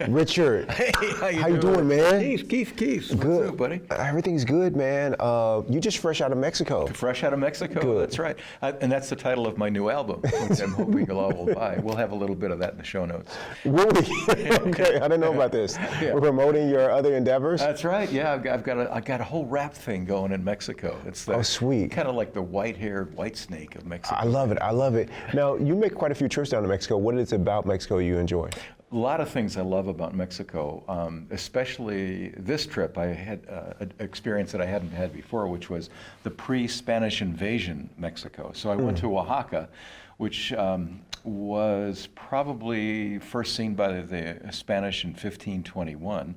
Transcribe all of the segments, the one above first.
Richard, Hey, how you doing, man? Keith. What's Good, up, buddy? Everything's good, man. You just fresh out of Mexico. Fresh out of Mexico. Good. That's right. And that's the title of my new album, which I'm hoping you'll all will buy. We'll have a little bit of that in the show notes. Will we? Okay, I didn't know about this. Yeah. We're promoting your other endeavors. That's right. Yeah, I've got a whole rap thing going in Mexico. It's Oh, sweet. Kind of like the white-haired white snake of Mexico. I love it. I love it. Now, you make quite a few trips down to Mexico. What is it about Mexico you enjoy? A lot of things I love about Mexico, especially this trip. I had an experience that I hadn't had before, which was the pre-Spanish invasion Mexico. So I went to Oaxaca, which was probably first seen by the Spanish in 1521.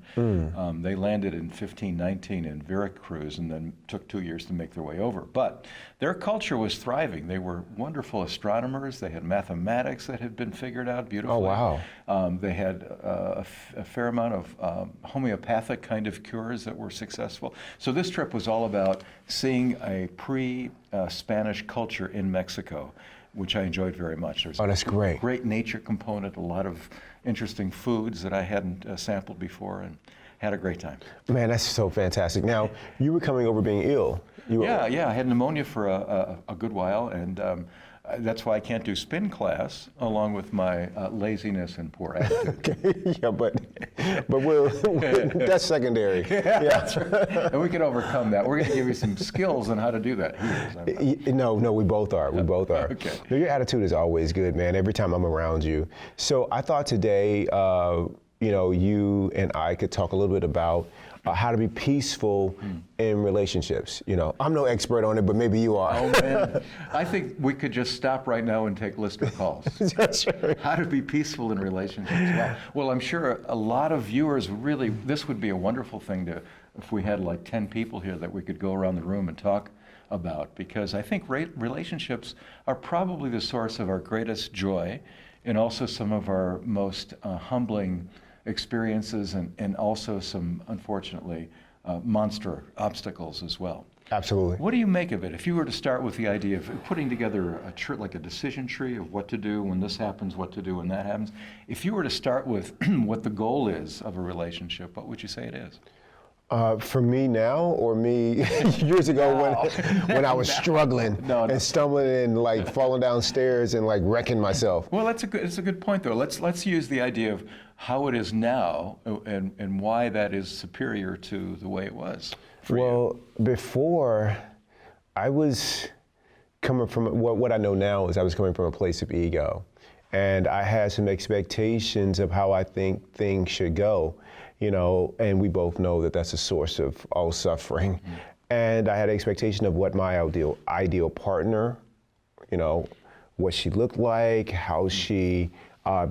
They landed in 1519 in Veracruz and then took 2 years to make their way over. But their culture was thriving. They were wonderful astronomers. They had mathematics that had been figured out beautifully. Oh, wow. They had a fair amount of homeopathic kind of cures that were successful. So this trip was all about seeing a pre-Spanish culture in Mexico, which I enjoyed very much. There's that's great. Great nature component, a lot of interesting foods that I hadn't sampled before, and had a great time. Man, that's so fantastic. Now, you were coming over being ill. Yeah, I had pneumonia for a good while, and that's why I can't do spin class, along with my laziness and poor attitude. Okay, yeah, but that's secondary. Yeah. That's right. And we can overcome that. We're going to give you some skills on how to do that. No, we both are. We both are. Okay. No, your attitude is always good, man, every time I'm around you. So I thought today, you and I could talk a little bit about how to be peaceful in relationships. I'm no expert on it, but maybe you are. Oh, man. I think we could just stop right now and take listener calls. That's right. How to be peaceful in relationships. Well, I'm sure a lot of viewers really, this would be a wonderful thing if we had like 10 people here that we could go around the room and talk about, because I think relationships are probably the source of our greatest joy and also some of our most humbling experiences and also some, unfortunately, monster obstacles as well. Absolutely. What do you make of it? If you were to start with the idea of putting together like a decision tree of what to do when this happens, what to do when that happens, if you were to start with what the goal is of a relationship, what would you say it is? For me now, or me years ago when I was struggling and stumbling and like falling downstairs and like wrecking myself? Well, it's a good point though. Let's use the idea of how it is now and why that is superior to the way it was for you. Well, before I was coming from what I know now is I was coming from a place of ego, and I had some expectations of how I think things should go. And we both know that that's a source of all suffering. Mm-hmm. And I had an expectation of what my ideal partner, what she looked like, how she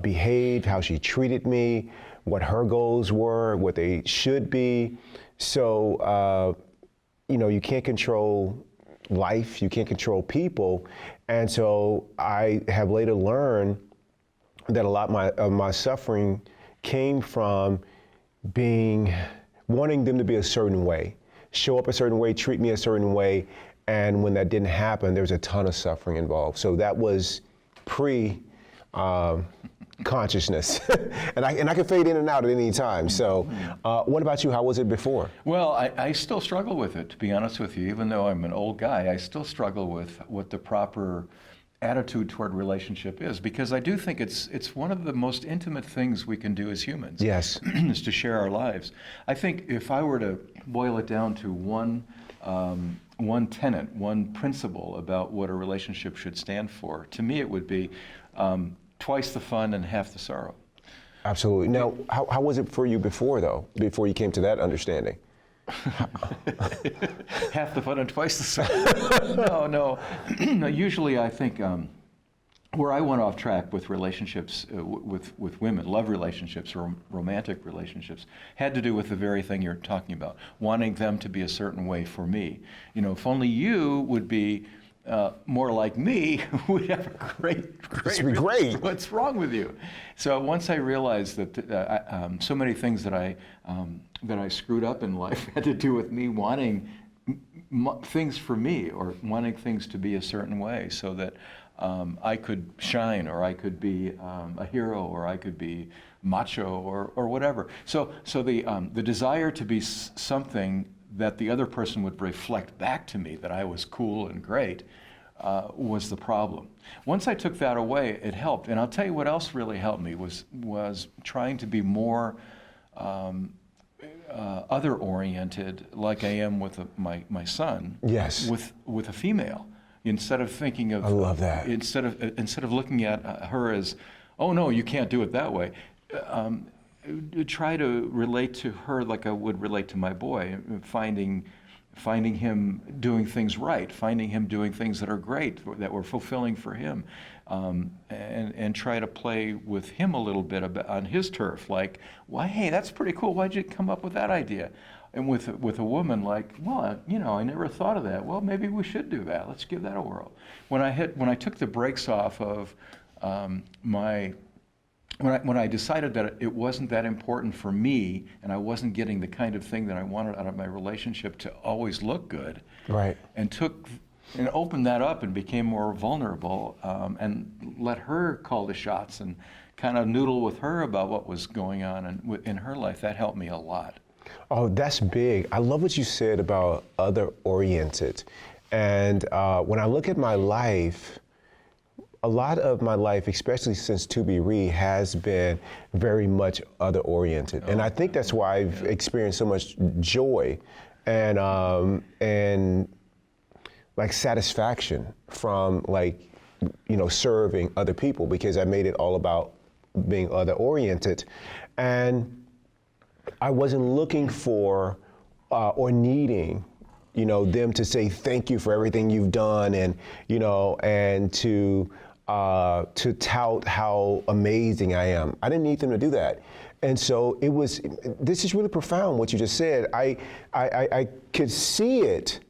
behaved, how she treated me, what her goals were, what they should be. So, you can't control life, you can't control people. And so I have later learned that a lot of my suffering came from wanting them to be a certain way, show up a certain way, treat me a certain way, and when that didn't happen, there was a ton of suffering involved. So that was consciousness, and I can fade in and out at any time. So, what about you? How was it before? Well, I still struggle with it, to be honest with you. Even though I'm an old guy, I still struggle with what the proper attitude toward relationship is, because I do think it's one of the most intimate things we can do as humans. Yes. Is to share our lives. I think if I were to boil it down to one tenet, one principle about what a relationship should stand for, to me it would be twice the fun and half the sorrow. Absolutely. Now, how was it for you before you came to that understanding? Half the fun and twice the sorrow. No. Usually I think where I went off track with relationships with women, love relationships or romantic relationships, had to do with the very thing you're talking about, wanting them to be a certain way for me. If only you would be more like me, we'd have a great. This would be great. What's wrong with you? So once I realized that so many things that I screwed up in life had to do with me wanting things for me or wanting things to be a certain way, so that I could shine, or I could be a hero, or I could be macho, or whatever. So the desire to be something that the other person would reflect back to me that I was cool and great was the problem. Once I took that away, it helped. And I'll tell you what else really helped me was trying to be more other-oriented, like I am with my son. Yes. With a female, instead of thinking of. I love that. Instead of looking at her as, oh no, you can't do it that way. Try to relate to her like I would relate to my boy, finding him doing things right, finding him doing things that are great, that were fulfilling for him, and try to play with him a little bit on his turf. Like, why? Hey, that's pretty cool. Why'd you come up with that idea? And with a woman, like, well, I never thought of that. Well, maybe we should do that. Let's give that a whirl. When I took the brakes off of when I decided that it wasn't that important for me, and I wasn't getting the kind of thing that I wanted out of my relationship to always look good, right, and opened that up and became more vulnerable, and let her call the shots and kind of noodle with her about what was going on in her life, that helped me a lot. Oh, that's big. I love what you said about other-oriented. And when I look at my life, a lot of my life, especially since ToBeRe, has been very much other-oriented. And I think that's why I've experienced so much joy and like satisfaction from serving other people, because I made it all about being other-oriented. And I wasn't looking for or needing them to say thank you for everything you've done, and to tout how amazing I am. I didn't need them to do that. And so this is really profound what you just said. I could see it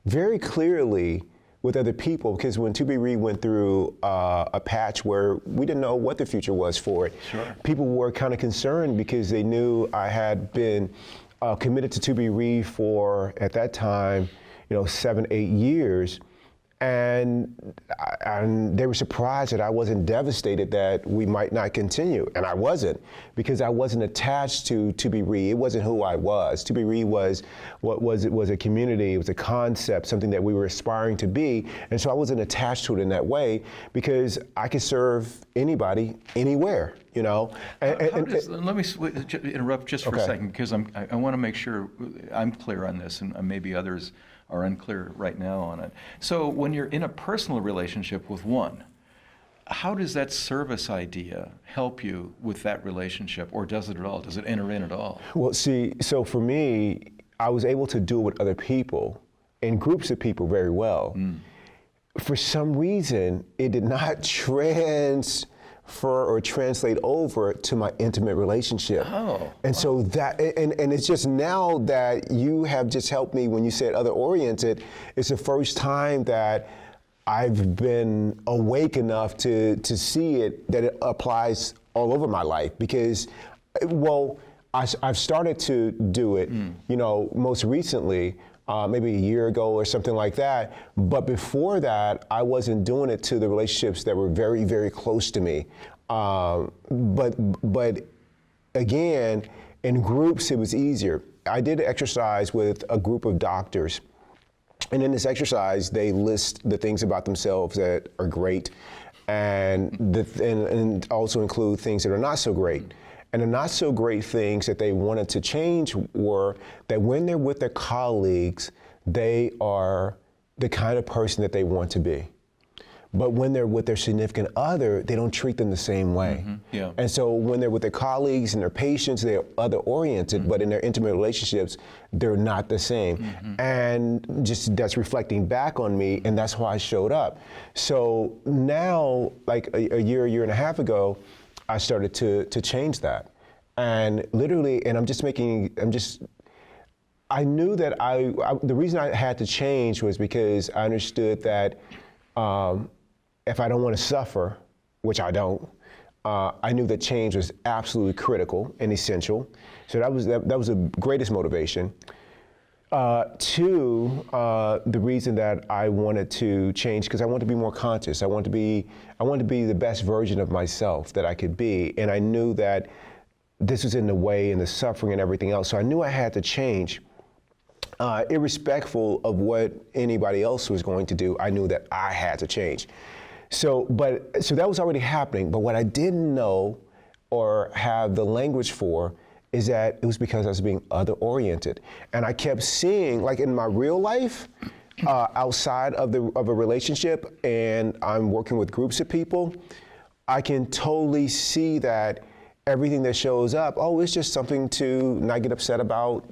very clearly with other people, because when ToBeRe went through a patch where we didn't know what the future was for it, sure, people were kind of concerned because they knew I had been committed to ToBeRe for, at that time, 7, 8 years. And they were surprised that I wasn't devastated that we might not continue. And I wasn't, because I wasn't attached to ToBeRe. It wasn't who I was. ToBeRe was a community, it was a concept, something that we were aspiring to be. And so I wasn't attached to it in that way, because I could serve anybody, anywhere, Let me interrupt just for a second, because I want to make sure I'm clear on this, and maybe others are unclear right now on it. So when you're in a personal relationship with one, how does that service idea help you with that relationship, or does it at all? Does it enter in at all? Well, see, so for me, I was able to do it with other people, in groups of people, very well. For some reason, it did not transfer or translate over to my intimate relationship. Oh, and so that, and it's just now that you have just helped me when you said other-oriented, it's the first time that I've been awake enough to see it, that it applies all over my life. Because, well, I've started to do it, most recently, maybe a year ago or something like that. But before that, I wasn't doing it to the relationships that were very, very close to me. But again, in groups, it was easier. I did an exercise with a group of doctors. And in this exercise, they list the things about themselves that are great, and also include things that are not so great. And the not so great things that they wanted to change were that when they're with their colleagues, they are the kind of person that they want to be. But when they're with their significant other, they don't treat them the same way. Yeah. And so when they're with their colleagues and their patients, they're other-oriented, but in their intimate relationships, they're not the same. And just that's reflecting back on me, and that's why I showed up. So now, like a year and a half ago, I started to change that. And literally, and I knew that the reason I had to change was because I understood that if I don't want to suffer, which I don't, I knew that change was absolutely critical and essential. So that was the greatest motivation. Two, the reason that I wanted to change, because I wanted to be more conscious. I wanted to be the best version of myself that I could be. And I knew that this was in the way and the suffering and everything else. So I knew I had to change. Irrespectful of what anybody else was going to do, I knew that I had to change. So that was already happening. But what I didn't know or have the language for is that it was because I was being other-oriented. And I kept seeing, like in my real life, outside of a relationship, and I'm working with groups of people, I can totally see that everything that shows up, it's just something to not get upset about,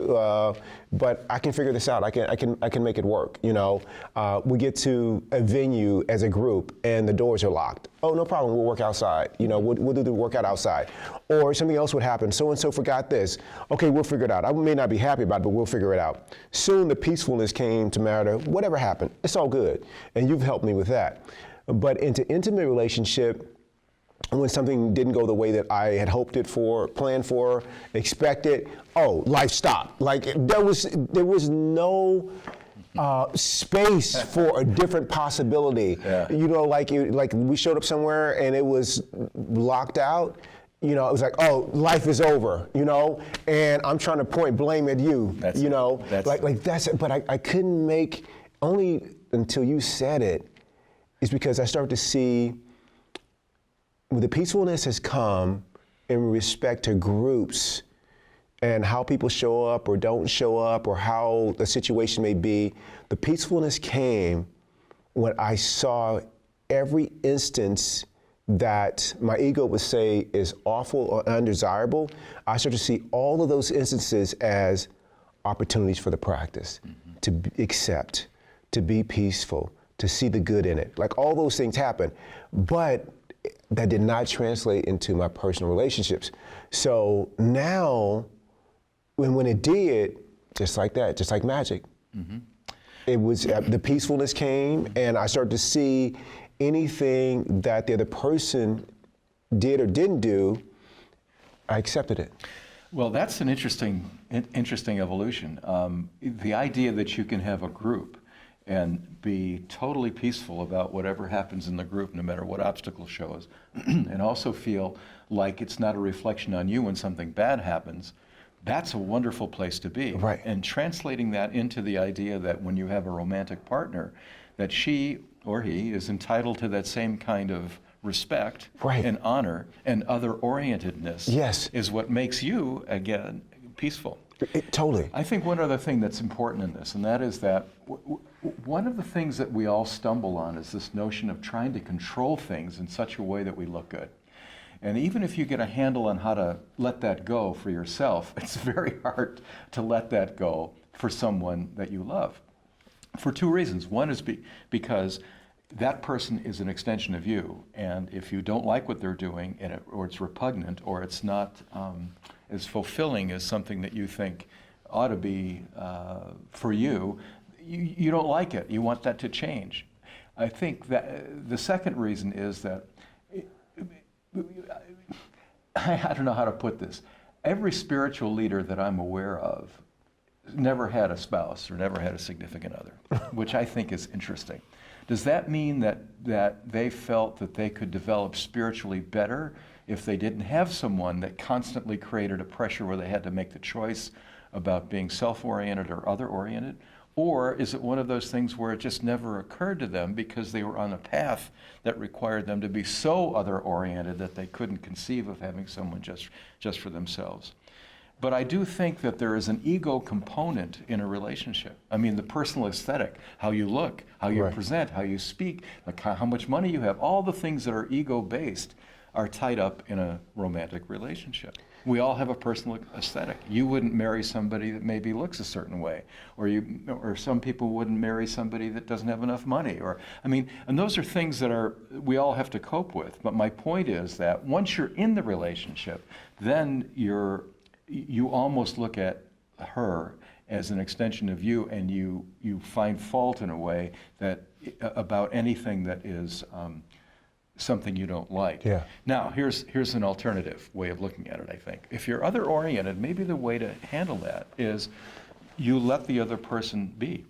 but I can figure this out. I can make it work. We get to a venue as a group and the doors are locked. Oh, no problem. We'll work outside. We'll do the workout outside. Or something else would happen. So and so forgot this. Okay, we'll figure it out. I may not be happy about it, but we'll figure it out. Soon the peacefulness came to matter. Whatever happened, it's all good, and you've helped me with that. But into intimate relationship, when something didn't go the way that I had hoped it for, planned for, expected, life stopped. Like there was no space for a different possibility. Yeah. Like we showed up somewhere and it was locked out. It was like, life is over, and I'm trying to point blame at you, that's it. But I couldn't make, only until you said it, is because I started to see the peacefulness has come in respect to groups and how people show up or don't show up or how the situation may be. The peacefulness came when I saw every instance that my ego would say is awful or undesirable. I started to see all of those instances as opportunities for the practice, to accept, to be peaceful, to see the good in it. Like all those things happen. But that did not translate into my personal relationships. So now, when it did, just like that, just like magic, it was, the peacefulness came, and I started to see anything that the other person did or didn't do, I accepted it. Well, that's an interesting evolution. The idea that you can have a group and be totally peaceful about whatever happens in the group, no matter what obstacle shows, and also feel like it's not a reflection on you when something bad happens, that's a wonderful place to be. Right. And translating that into the idea that when you have a romantic partner, that she or he is entitled to that same kind of respect and honor and other-orientedness is what makes you, again, peaceful. Totally. I think one other thing that's important in this, and that is that one of the things that we all stumble on is this notion of trying to control things in such a way that we look good. And even if you get a handle on how to let that go for yourself, it's very hard to let that go for someone that you love. For two reasons. One is because that person is an extension of you, and if you don't like what they're doing, or it's repugnant, or it's not as fulfilling as something that you think ought to be for you, you don't like it. You want that to change. I think that the second reason is that, I don't know how to put this. Every spiritual leader that I'm aware of never had a spouse or never had a significant other, which I think is interesting. Does that mean that they felt that they could develop spiritually better if they didn't have someone that constantly created a pressure where they had to make the choice about being self-oriented or other-oriented? Or is it one of those things where it just never occurred to them because they were on a path that required them to be so other-oriented that they couldn't conceive of having someone just for themselves? But I do think that there is an ego component in a relationship. I mean, the personal aesthetic, how you look, how you present, how you speak, like how much money you have, all the things that are ego-based are tied up in a romantic relationship. We all have a personal aesthetic. You wouldn't marry somebody that maybe looks a certain way, or some people wouldn't marry somebody that doesn't have enough money, and those are things that we all have to cope with. But my point is that once you're in the relationship, then you almost look at her as an extension of you, and you find fault in a way that about anything that is something you don't like. Yeah. Now, here's an alternative way of looking at it, I think. If you're other-oriented, maybe the way to handle that is you let the other person be.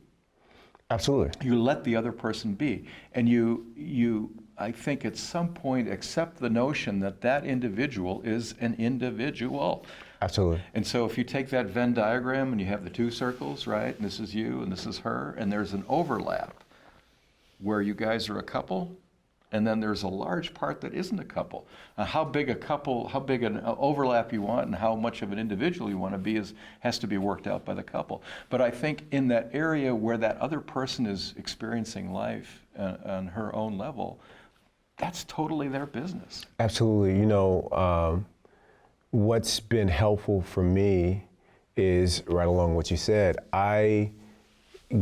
Absolutely. You let the other person be. And you, I think at some point accept the notion that that individual is an individual. Absolutely. And so if you take that Venn diagram and you have the two circles, right, and this is you and this is her, and there's an overlap where you guys are a couple, and then there's a large part that isn't a couple. How big a couple, how big an overlap you want and how much of an individual you want to be has to be worked out by the couple. But I think in that area where that other person is experiencing life on her own level, that's totally their business. Absolutely. You know, what's been helpful for me is right along what you said. I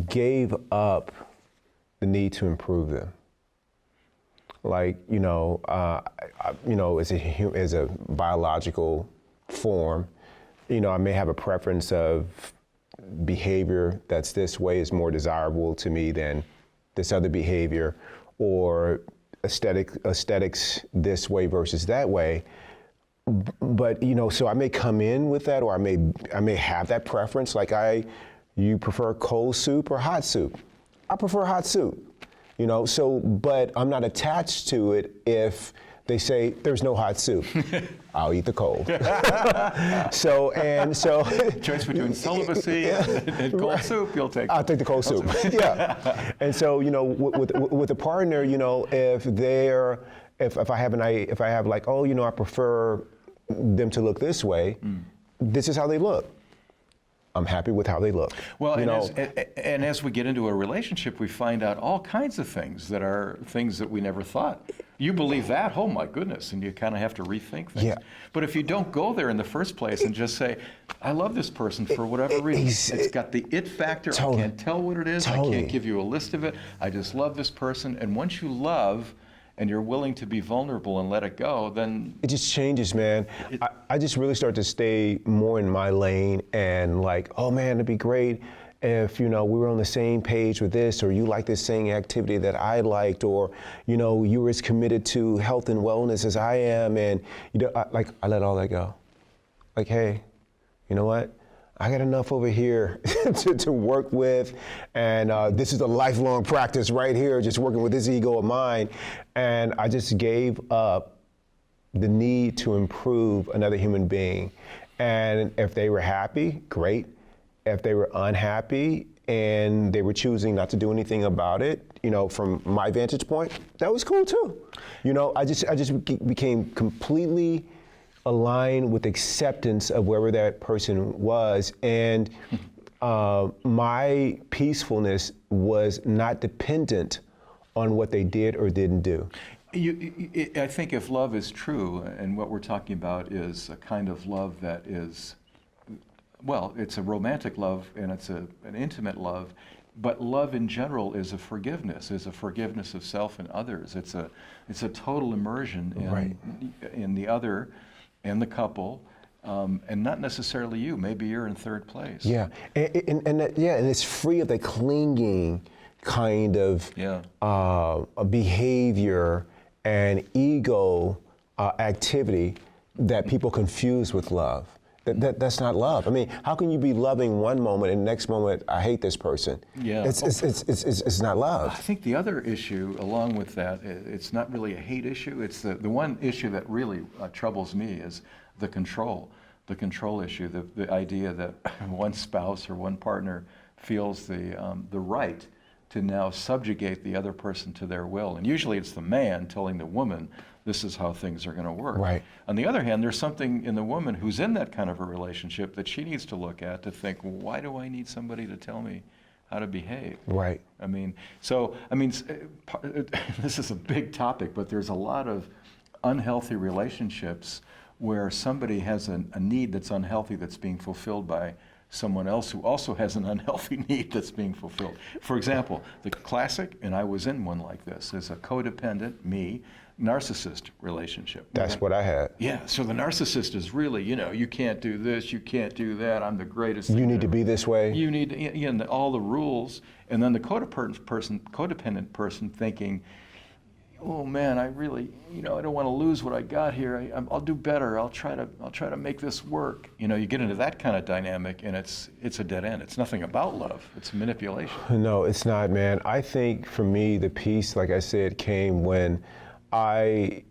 gave up the need to improve them. Like, you know, as a biological form, you know, I may have a preference of behavior that's this way is more desirable to me than this other behavior, or aesthetics this way versus that way. But, you know, so I may come in with that, or I may have that preference. Like you prefer cold soup or hot soup? I prefer hot soup. You know, so, but I'm not attached to it if they say there's no hot soup. I'll eat the cold. So. Choice between celibacy and cold soup, you'll take. I'll take the cold soup. Yeah. And so, you know, with a partner, you know, if I have like, oh, you know, I prefer them to look this way, this is how they look. I'm happy with how they look. Well, and as we get into a relationship, we find out all kinds of things that are things that we never thought. You believe that? Oh my goodness! And you kind of have to rethink things. Yeah. But if you don't go there in the first place and just say, "I love this person for whatever reason," it's got the it factor. Totally. I can't tell what it is. Totally. I can't give you a list of it. I just love this person. And once you love, and you're willing to be vulnerable and let it go, then it just changes, man. I just really start to stay more in my lane and like, oh man, it'd be great if, you know, we were on the same page with this, or you like this same activity that I liked, or, you know, you were as committed to health and wellness as I am, and, you know, I let all that go. Like, hey, you know what? I got enough over here to work with, and this is a lifelong practice right here, just working with this ego of mine. And I just gave up the need to improve another human being. And if they were happy, great. If they were unhappy and they were choosing not to do anything about it, you know, from my vantage point, that was cool too. You know, I just became completely aligned with acceptance of wherever that person was, and my peacefulness was not dependent on what they did or didn't do. I think if love is true, and what we're talking about is a kind of love that is, well, it's a romantic love and it's an intimate love, but love in general is a forgiveness of self and others. It's a total immersion in the other and the couple, and not necessarily you. Maybe you're in third place. Yeah, and it's free of the clinging kind of behavior and ego activity that people confuse with love. That's not love. I mean, how can you be loving one moment and the next moment I hate this person? Yeah, it's not love. I think the other issue, along with that, it's not really a hate issue. It's the one issue that really troubles me is the control issue. The idea that one spouse or one partner feels the right to now subjugate the other person to their will, and usually it's the man telling the woman, this is how things are going to work. Right. On the other hand, there's something in the woman who's in that kind of a relationship that she needs to look at to think, well, why do I need somebody to tell me how to behave? Right. I mean, this is a big topic, but there's a lot of unhealthy relationships where somebody has a need that's unhealthy that's being fulfilled by someone else who also has an unhealthy need that's being fulfilled. For example, the classic, and I was in one like this, is a codependent, narcissist relationship. That's what I had. Yeah, so the narcissist is really, you can't do this, you can't do that, I'm the greatest. You need to be this way. You need all the rules. And then the codependent person thinking, oh man, I really, I don't want to lose what I got here. I'll do better. I'll try to make this work. You get into that kind of dynamic, and it's a dead end. It's nothing about love. It's manipulation. No, it's not, man. I think for me, the peace, like I said, came when I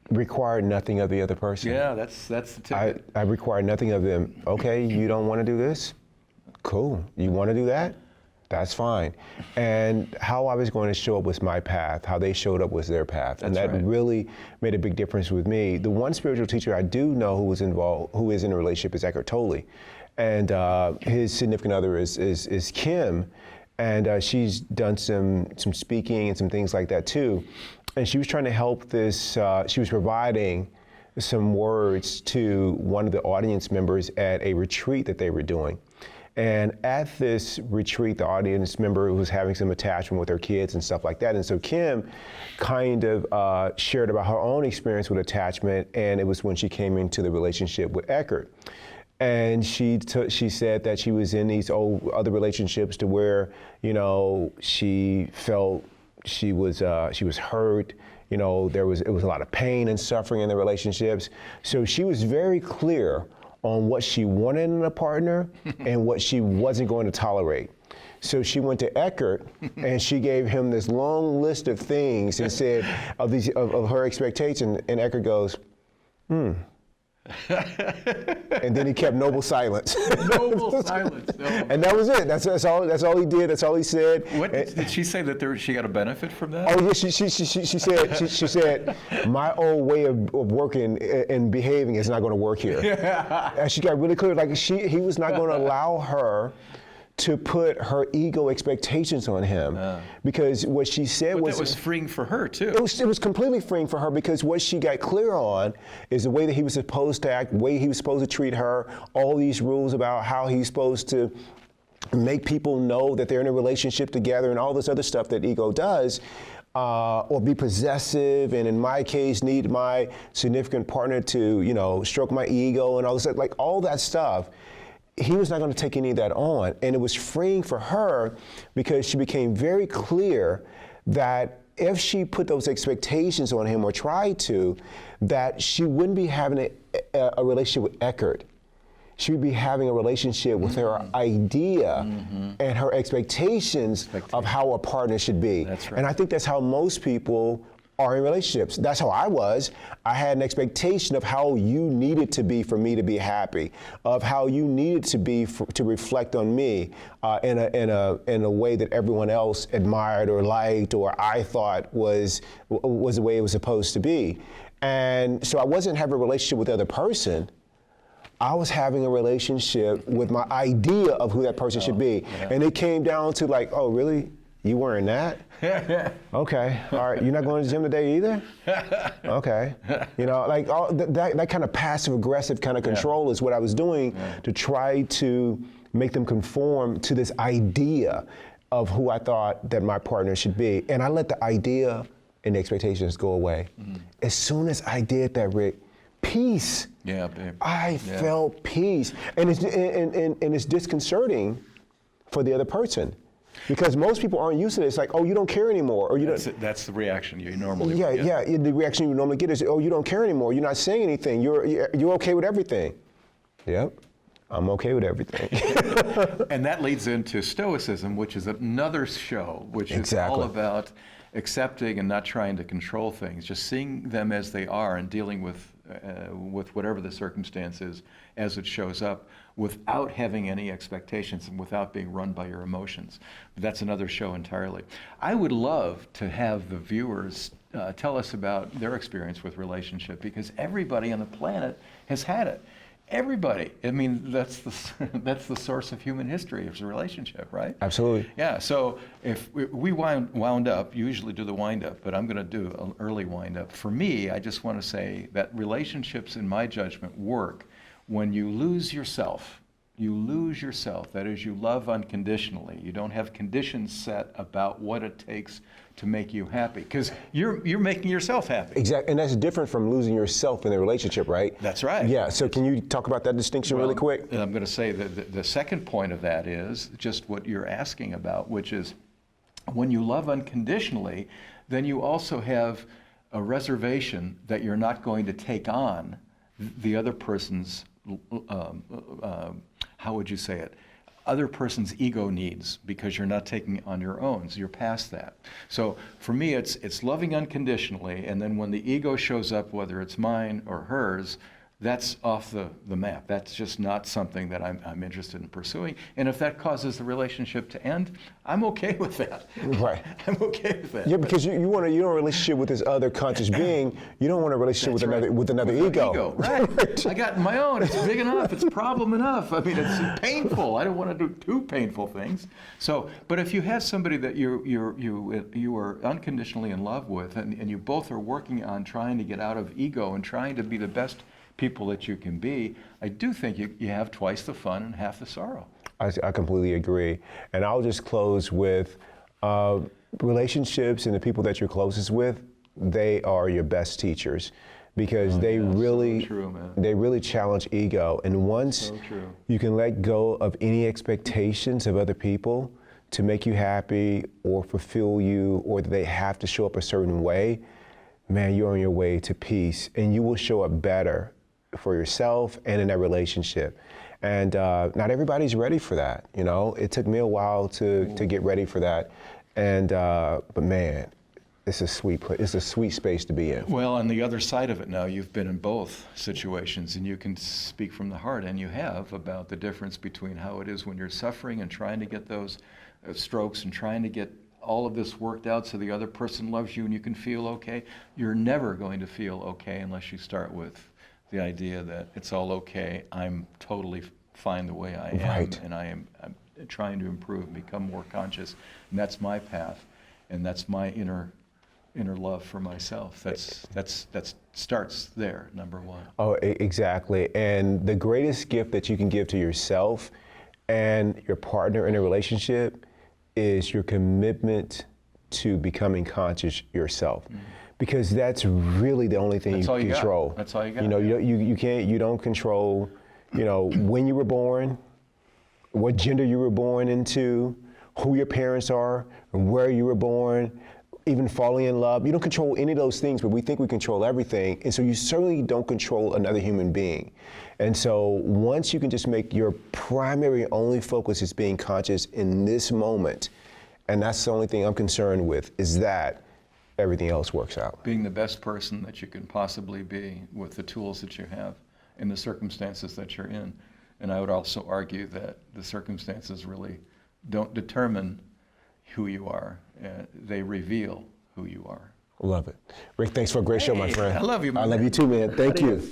required nothing of the other person. Yeah, that's the ticket. I required nothing of them. Okay, you don't want to do this? Cool. You want to do that? That's fine. And how I was going to show up was my path. How they showed up was their path. And that really made a big difference with me. The one spiritual teacher I do know who is in a relationship is Eckhart Tolle. And his significant other is Kim. And she's done some speaking and some things like that too. And she was trying to help this, she was providing some words to one of the audience members at a retreat that they were doing. And at this retreat, the audience member was having some attachment with her kids and stuff like that. And so Kim kind of shared about her own experience with attachment, and it was when she came into the relationship with Eckhart. And she said that she was in these old other relationships to where, she felt she was hurt. It was a lot of pain and suffering in the relationships. So she was very clear on what she wanted in a partner and what she wasn't going to tolerate. So she went to Eckhart and she gave him this long list of things and said of her expectations, and Eckhart goes, and then he kept noble silence. Noble silence. No. And that was it. That's all he did. That's all he said. What did she say that she got a benefit from that? Oh yeah, she said my old way of working and behaving is not going to work here. Yeah. And she got really clear, like he was not going to allow her to put her ego expectations on him, because what she said that was freeing for her too. It was completely freeing for her, because what she got clear on is the way that he was supposed to act, the way he was supposed to treat her, all these rules about how he's supposed to make people know that they're in a relationship together, and all this other stuff that ego does. Or be possessive, and in my case, need my significant partner to, stroke my ego and all this, like all that stuff. He was not going to take any of that on. And it was freeing for her, because she became very clear that if she put those expectations on him or tried to, that she wouldn't be having a relationship with Eckhart. She would be having a relationship with her idea and her expectations of how a partner should be. That's right. And I think that's how most people are in relationships. That's how I was. I had an expectation of how you needed to be for me to be happy, of how you needed to be to reflect on me in a way that everyone else admired or liked, or I thought was the way it was supposed to be. And so I wasn't having a relationship with the other person. I was having a relationship with my idea of who that person should be. Yeah. And it came down to like, oh, really? You wearing that? Okay, all right. You're not going to the gym today either? Okay. Like all that kind of passive aggressive kind of control is what I was doing to try to make them conform to this idea of who I thought that my partner should be. And I let the idea and the expectations go away. As soon as I did that, Rick, peace. Yeah, babe. I felt peace. And it's disconcerting for the other person. Because most people aren't used to it. It's like, oh, you don't care anymore, or you don't. That's the reaction you normally get. Yeah. The reaction you normally get is, oh, you don't care anymore. You're not saying anything. You're okay with everything. Yep, I'm okay with everything. And that leads into Stoicism, which is another show, which is all about accepting and not trying to control things, just seeing them as they are and dealing with whatever the circumstance is as it shows up, without having any expectations and without being run by your emotions. But that's another show entirely. I would love to have the viewers tell us about their experience with relationship, because everybody on the planet has had it. Everybody. I mean, that's the source of human history, is a relationship, right? Absolutely. Yeah. So if we wound up, you usually do the wind up, but I'm going to do an early wind up. For me, I just want to say that relationships, in my judgment, work when you lose yourself. You lose yourself. That is, you love unconditionally. You don't have conditions set about what it takes to make you happy, because you're making yourself happy. Exactly, and that's different from losing yourself in a relationship, right? That's right. Yeah, so can you talk about that distinction really quick? I'm going to say that the second point of that is just what you're asking about, which is when you love unconditionally, then you also have a reservation that you're not going to take on the other person's, how would you say it? Other person's ego needs, because you're not taking it on your own, so you're past that. So for me, it's loving unconditionally, and then when the ego shows up, whether it's mine or hers, that's off the map. That's just not something that I'm interested in pursuing. And if that causes the relationship to end, I'm okay with that. Right. I'm okay with that. Yeah, because you want a relationship with this other conscious being. You don't want a relationship with That's another right. ego. Right. I got my own. It's big enough. It's problem enough. I mean, it's painful. I don't want to do too painful things. So, but if you have somebody that you are unconditionally in love with, and you both are working on trying to get out of ego and trying to be the best people that you can be, I do think you have twice the fun and half the sorrow. I completely agree. And I'll just close with relationships and the people that you're closest with, they are your best teachers, because they really, so true, man. they really challenge ego. And once So true. you can let go of any expectations of other people to make you happy or fulfill you, or that they have to show up a certain way, man, you're on your way to peace, and you will show up better for yourself and in that relationship. And not everybody's ready for that. It took me a while to get ready for that. And but man, it's a sweet place. It's a sweet space to be in. Well, on the other side of it now, you've been in both situations, and you can speak from the heart, and you have, about the difference between how it is when you're suffering and trying to get those strokes and trying to get all of this worked out so the other person loves you and you can feel okay. You're never going to feel okay unless you start with the idea that it's all okay. I'm totally fine the way I am, Right. and I'm trying to improve and become more conscious, and that's my path, and that's my inner love for myself. That starts there, number one. Oh, exactly. And the greatest gift that you can give to yourself and your partner in a relationship is your commitment to becoming conscious yourself. Because that's really the only thing That's all you you got. control. That's all you got, You don't control, when you were born, what gender you were born into, who your parents are, where you were born, even falling in love. You don't control any of those things, but we think we control everything. And so you certainly don't control another human being. And so once you can just make your primary only focus is being conscious in this moment, and that's the only thing I'm concerned with, is that everything else works out. Being the best person that you can possibly be with the tools that you have in the circumstances that you're in. And I would also argue that the circumstances really don't determine who you are. They reveal who you are. Love it. Rick, thanks for a great show, my friend. I love you, my I love man. you too, man. Thank you.